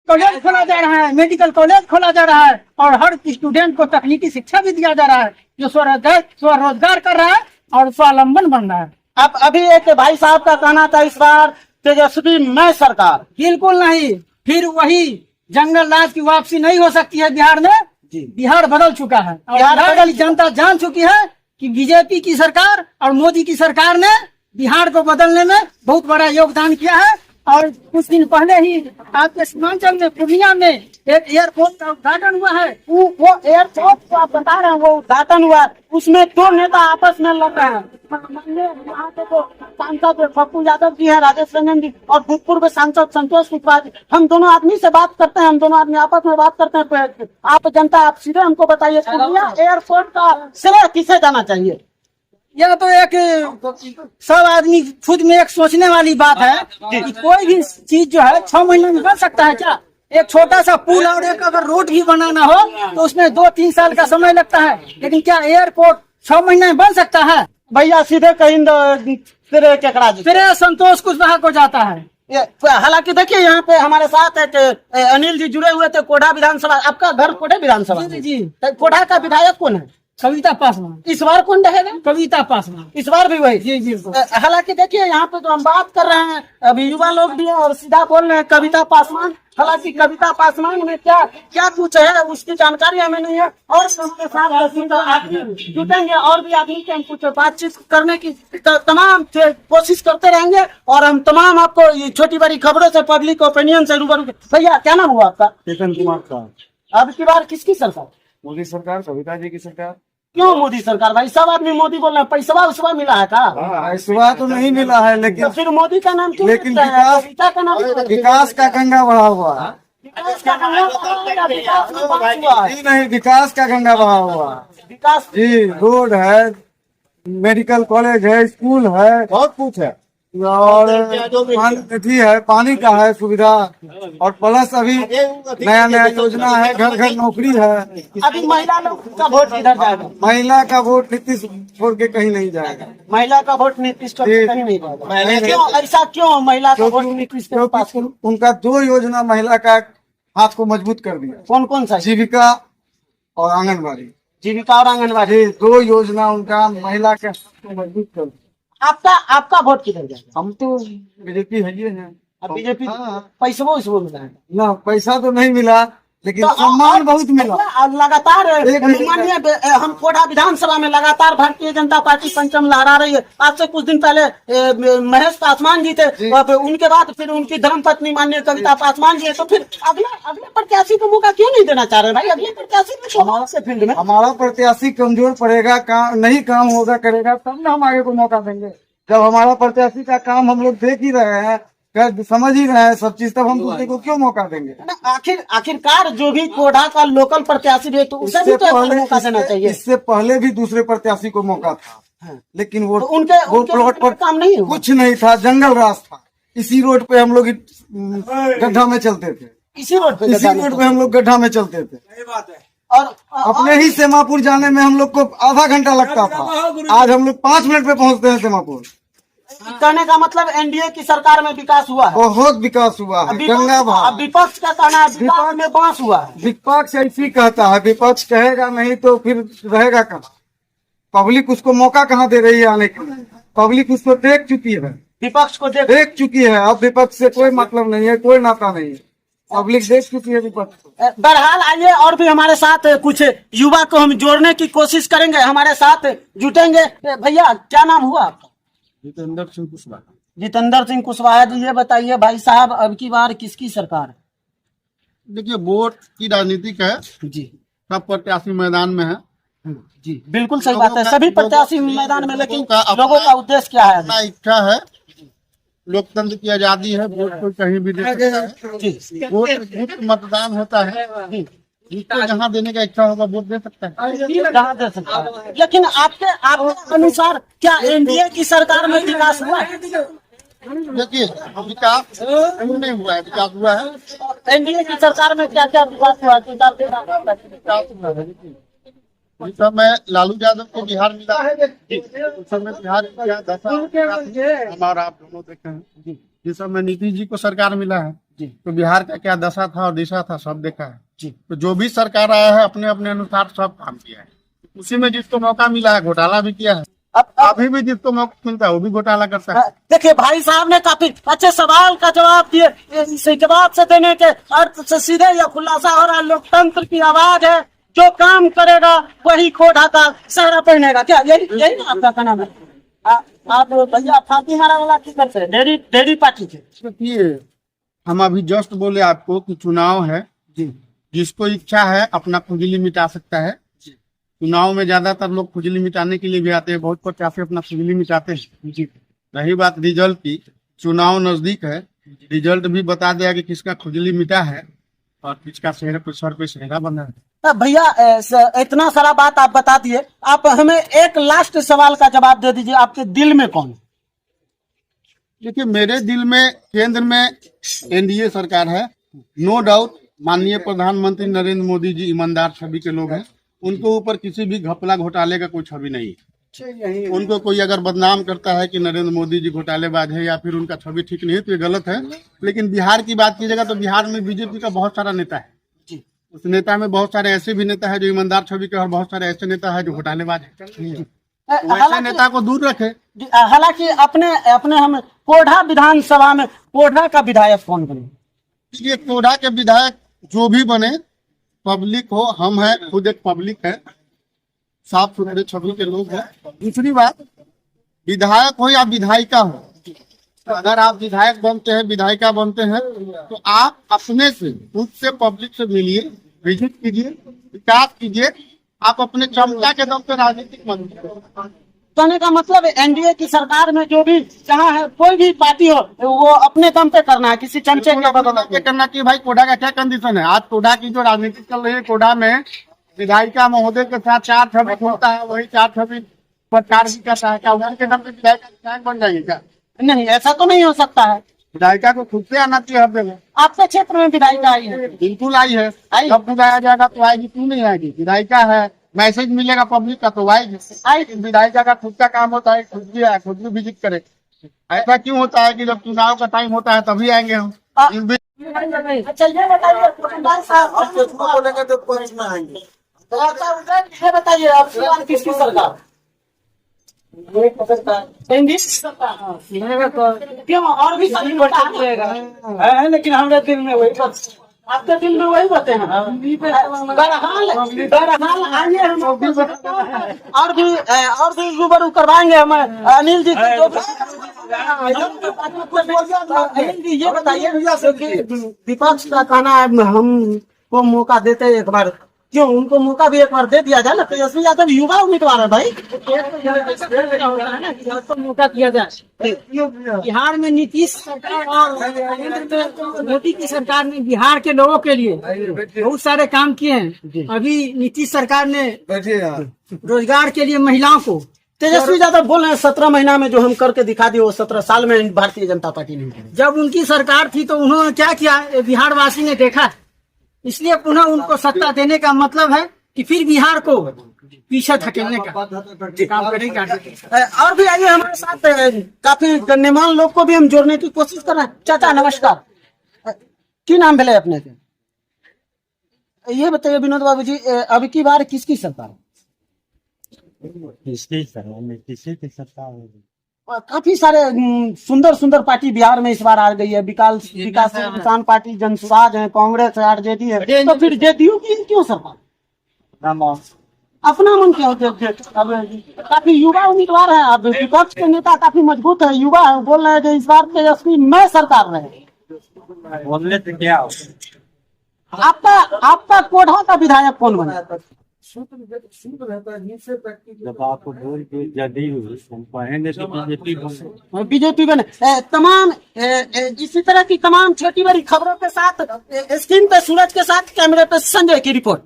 College खोला जा रहा है, मेडिकल कॉलेज खोला जा रहा है और हर स्टूडेंट को तकनीकी शिक्षा भी दिया जा रहा है, जो स्वरोजगार कर रहा है और स्वावलंबन बन रहा है। अब अभी एक भाई साहब का कहना था इस बार तेजस्वी मैं सरकार, बिल्कुल नहीं, फिर वही जंगल राज की वापसी नहीं हो सकती है बिहार में। बिहार बदल चुका है और बिहार की जनता जान चुकी है कि बीजेपी की सरकार और मोदी की सरकार ने बिहार को बदलने में बहुत बड़ा योगदान किया है। और कुछ दिन पहले ही आपके सीमांचल में पूर्णिया में एक एयरपोर्ट का उद्घाटन हुआ है। वो एयरपोर्ट को आप बता रहे हैं वो उद्घाटन हुआ, उसमें दो नेता आपस में लड़ रहे हैं। यहाँ पे तो सांसद पप्पू यादव जी है, राजेश रंजन जी, और भूतपूर्व के सांसद संतोष कुशवाहा जी। हम दोनों आदमी से बात करते हैं, हम दोनों आदमी आपस में बात करते हैं। आप जनता, आप सीधे हमको बताइए, पूर्णिया एयरपोर्ट का श्रेय किसे जाना चाहिए? यह तो एक सब आदमी खुद में एक सोचने वाली बात है कि कोई भी चीज जो है 6 महीने में बन सकता है क्या? एक छोटा सा पुल और एक अगर रोड भी बनाना हो तो उसमें 2-3 साल का समय लगता है, लेकिन क्या एयरपोर्ट 6 महीने में बन सकता है? भैया सीधे कहीं फिर संतोष कुशवाहा को जाता है। हालांकि देखिए यहाँ पे हमारे साथ एक अनिल जी जुड़े हुए थे, कोढ़ा विधानसभा। आपका घर कोढ़ा विधानसभा जी। कोढ़ा का विधायक कौन है? कविता पासवान। इस बार कौन रहेगा? कविता पासवान। इस बार भी वही? जी जी। हालांकि देखिए यहाँ पे तो हम बात कर रहे हैं, अभी युवा लोग भी है और सीधा बोल रहे हैं कविता पासवान। हालांकि कविता पासवान में क्या क्या कुछ है उसकी जानकारी हमें नहीं है। और हमारे साथ आदमी जुटेंगे और भी आदमी के हम कुछ बातचीत करने की तमाम कोशिश करते रहेंगे और हम तमाम आपको ये छोटी बड़ी खबरों से, पब्लिक ओपिनियन से रूबरू। भैया क्या नाम हुआ आपका? चेतन कुमार का। अब की बार किसकी सरकार? मोदी सरकार, कविता जी की सरकार। क्यों मोदी सरकार? भाई सब आदमी मोदी बोल रहे हैं। पैसा उसवा मिला है का? पैसा तो नहीं मिला है, लेकिन तो फिर मोदी का नाम क्यों? लेकिन कविता का नाम विकास का गंगा बहा हुआ है। विकास का नाम विकास में बात हुआ है। नहीं, विकास का गंगा बहा हुआ है विकास जी। रोड है, मेडिकल कॉलेज है, स्कूल है, बहुत कुछ है और पानी है, पानी का है सुविधा। और प्लस अभी नया नया योजना है, घर घर नौकरी है। अभी महिला लोग का वोट किधर जाएगा? महिला का वोट नीतीश छोड़ के कहीं नहीं जाएगा। महिला का वोट नीतीश छोड़ के कहीं नहीं जाएगा। क्यों ऐसा क्यों? महिला का वोट नीतीश के पास? उनका 2 योजना महिला का हाथ को मजबूत कर दिया। कौन कौन सा? जीविका और आंगनबाड़ी। जीविका और आंगनबाड़ी 2 योजना उनका महिला के हाथ को मजबूत कर दिया। आपका वोट किधर जाएगा? हम तो बीजेपी है ही हैं। अब बीजेपी हाँ। पैसा उसको मिला है ना, पैसा तो नहीं मिला, लेकिन तो सम्मान बहुत मिला। लगातार माननीय हम कोढ़ा विधानसभा में लगातार भारतीय जनता पार्टी परचम लहरा रही है। आज से कुछ दिन पहले महेश पासवान जी थे, उनके बाद फिर उनकी धर्मपत्नी माननीय कविता पासवान जी है। तो फिर अगले प्रत्याशी को मौका क्यों नहीं देना चाह रहे भाई? अगले प्रत्याशी को से फील्ड में हमारा प्रत्याशी कमजोर पड़ेगा, नहीं काम होगा करेगा, तब ना हम आगे को मौका देंगे। जब हमारा प्रत्याशी का काम हम लोग देख ही रहे हैं, समझ ही रहे हैं सब चीज, तब हम दूसरे को क्यों मौका देंगे? आखिरकार जो भी कोढ़ा का लोकल प्रत्याशी रहे तो उसे भी तो मौका देना चाहिए। इससे पहले भी दूसरे प्रत्याशी को मौका था, लेकिन वो उनके प्लॉट पर काम नहीं हुआ। कुछ नहीं था, जंगल राज था। इसी रोड पे हम लोग गड्ढा में चलते थे। इसी रोड पे हम लोग गड्ढा में चलते थे। सही बात है। और अपने ही सेमापुर जाने में हम लोग को आधा घंटा लगता था, आज हम लोग 5 मिनट पे पहुंचते हैं सेमापुर। कहने का मतलब एनडीए की सरकार में विकास हुआ है, बहुत विकास हुआ है। गंगा बहा। विपक्ष का कहना है विकास में बांस हुआ है। विपक्ष ऐसी कहता है, विपक्ष कहेगा नहीं तो फिर रहेगा कहाँ? पब्लिक उसको मौका कहाँ दे रही है आने के? पब्लिक उसको देख चुकी है, विपक्ष को देख चुकी है। अब विपक्ष से कोई मतलब नहीं है, कोई नाता नहीं है, पब्लिक देख चुकी है विपक्ष को। बहरहाल आइए और भी हमारे साथ कुछ युवा को हम जोड़ने की कोशिश करेंगे, हमारे साथ जुटेंगे। भैया क्या नाम हुआ आपका? जितेंद्र सिंह कुशवाहा। जितेंद्र सिंह कुशवाहा जी, ये बताइए भाई साहब अब की बार किसकी सरकार है? देखिए, वोट की राजनीतिक है जी, सब प्रत्याशी मैदान में है जी बिल्कुल सही बात है। सभी प्रत्याशी मैदान में, लेकिन लोगों लोगों का उद्देश्य क्या है? अपना इच्छा है, लोकतंत्र की आजादी है, वोट को कहीं भी दे सकता है। वोट मुफ्त मतदान होता है, जिसको जहाँ देने का इच्छा होगा वोट दे सकता है। जहाँ दे सकता है। लेकिन आपके अनुसार क्या एनडीए की सरकार में विकास हुआ है? देखिए, विकास नहीं हुआ है, विकास हुआ है। एनडीए की सरकार में क्या क्या विकास हुआ है? इस समय लालू यादव को बिहार मिला है, उस समय बिहार हमारा आप दोनों देखे हैं। जिस समय नीतीश जी को सरकार मिला है, तो बिहार का क्या दशा था और दिशा था सब देखा है। तो जो भी सरकार आया है अपने अपने अनुसार सब काम किया है, उसी में जिसको मौका मिला है घोटाला भी किया है। अब अभी भी जिसको मौका मिलता है वो भी घोटाला करता है। देखिए भाई साहब ने काफी अच्छे सवाल का जवाब दिए। इस जवाब से देने के अर्थ से सीधे यह खुलासा हो रहा है, लोकतंत्र की आवाज है, जो काम करेगा वही खोड़ा का सहरा पहनेगा। क्या यही ना आपका कहना है? आप भैया फांसी मारा वाला की करते हैं डेरी पार्टी के। देखिए हम अभी जस्ट बोले आपको कि चुनाव है, जिसको इच्छा है अपना खुजली मिटा सकता है। चुनाव में ज्यादातर लोग खुजली मिटाने के लिए भी आते हैं, बहुत प्रत्याशी अपना खुजली मिटाते हैं। रही बात रिजल्ट की, चुनाव नजदीक है, रिजल्ट भी बता देगा कि किसका खुजली मिटा है और किसका सर पे सेहरा बना है। भैया इतना सारा बात आप बता दिए, आप हमें एक लास्ट सवाल का जवाब दे दीजिए, आपके दिल में कौन है? देखिए मेरे दिल में केंद्र में एनडीए सरकार है, नो डाउट। माननीय प्रधानमंत्री नरेंद्र मोदी जी ईमानदार छवि के लोग हैं, उनको ऊपर किसी भी घपला घोटाले का कोई छवि नहीं है। उनको कोई अगर बदनाम करता है कि नरेंद्र मोदी जी घोटालेबाज है या फिर उनका छवि ठीक नहीं है तो ये गलत है। लेकिन बिहार की बात कीजिएगा तो बिहार में बीजेपी का बहुत सारा नेता है, उस नेता में बहुत सारे ऐसे भी नेता है जो ईमानदार छवि के और बहुत सारे ऐसे नेता है जो घोटालेबाज है। वैसे नेता को दूर रखे। हालांकि अपने हम कोढ़ा विधानसभा में कोढ़ा का विधायक कौन बने? ये कोढ़ा के विधायक जो भी बने, पब्लिक हो, हम हैं खुद एक पब्लिक है, साफ सुथरे छवि के लोग हैं। दूसरी बात, विधायक हो या विधायिका हो, अगर आप विधायक बनते हैं विधायिका बनते हैं तो आप अपने से खुद से पब्लिक से मिलिए, विजिट कीजिए, विकास कीजिए। आप अपने क्षमता के दम पे राजनीतिक मंत्री। कहने का मतलब एनडीए की सरकार में जो भी जहाँ है कोई भी पार्टी हो वो अपने दम पे करना है, किसी चमचे के बदौलत क्या करना चाहिए। भाई कोढ़ा का क्या कंडीशन है? आज कोढ़ा की जो राजनीति चल रही है, कोढ़ा में विधायिका महोदय के साथ 4 छवि होता है, वही 4 छवि सरकार भी करता है। क्या उनके दम पे विधायक बन जाएगी क्या? नहीं, ऐसा तो नहीं हो सकता है। विधायिका को खुद से आना चाहिए हर जगह। आपके क्षेत्र में विधायिका आई है? बिल्कुल आई है, जब बुलाया जाएगा तो आएगी, क्यों नहीं आएगी? विधायिका है, मैसेज मिलेगा पब्लिक का तो आएगी। विधायिका का खुद का काम होता है, खुद भी आए, खुद भी विजिट करे। ऐसा क्यों होता है कि जब चुनाव का टाइम होता है तभी आएंगे हम? अच्छा ये बताइए दुकानदार साहब, बोलेंगे तो कुछ ना आएंगे। ये बताइए आप किसकी सरकार? क्यों और भी है, लेकिन हमारे दिल में वही आपके दिल में वही बातें हैं। बहरहाल आइए हम और भी रूबरू करवाएंगे हम अनिल जी ये बताइए विपक्ष का कहना है हमको मौका देते एक बार, क्यों उनको मौका भी एक बार दे दिया जाए ना? तेजस्वी यादव युवा उम्मीदवार है भाई, तो मौका दिया जाए। बिहार में नीतीश सरकार और मोदी की सरकार ने बिहार के लोगों के लिए बहुत सारे काम किए हैं। अभी नीतीश सरकार ने रोजगार के लिए महिलाओं को, तेजस्वी यादव बोल रहे हैं 17 महीना में जो हम करके दिखा दिए वो 17 साल में भारतीय जनता पार्टी ने किया। जब उनकी सरकार थी तो उन्होंने क्या किया बिहार वासी ने देखा, इसलिए पुनः उनको सत्ता देने का मतलब है कि फिर बिहार को पीछे धकेलने का काम करेंगे। और भी आइए हमारे साथ, काफी गण्यमान लोग को भी हम जोड़ने की कोशिश कर रहे हैं। चाचा नमस्कार, की नाम भेले अपने के? ये बताइए विनोद बाबू जी, अभी की बार किसकी सरकार? काफी सारे सुंदर सुंदर पार्टी बिहार में इस बार आ गई है। विकास किसान पार्टी, जनसुराज है, कांग्रेस है, आरजेडी है, तो फिर जेडीयू की क्यों सरकार? अपना मन क्या होता है? अब काफी युवा उम्मीदवार है, अब विपक्ष के नेता काफी मजबूत है, युवा है, बोल रहे हैं कि इस बार तेजस्वी में सरकार रहे। बोलने से क्या हो? आपका कोढ़ा का विधायक कौन बना? जब आपको बोल के जदयू कहेंगे तो बीजेपी बने। तमाम इसी तरह की तमाम छोटी बड़ी खबरों के साथ स्क्रीन पे सूरज के साथ कैमरे पे संजय की रिपोर्ट।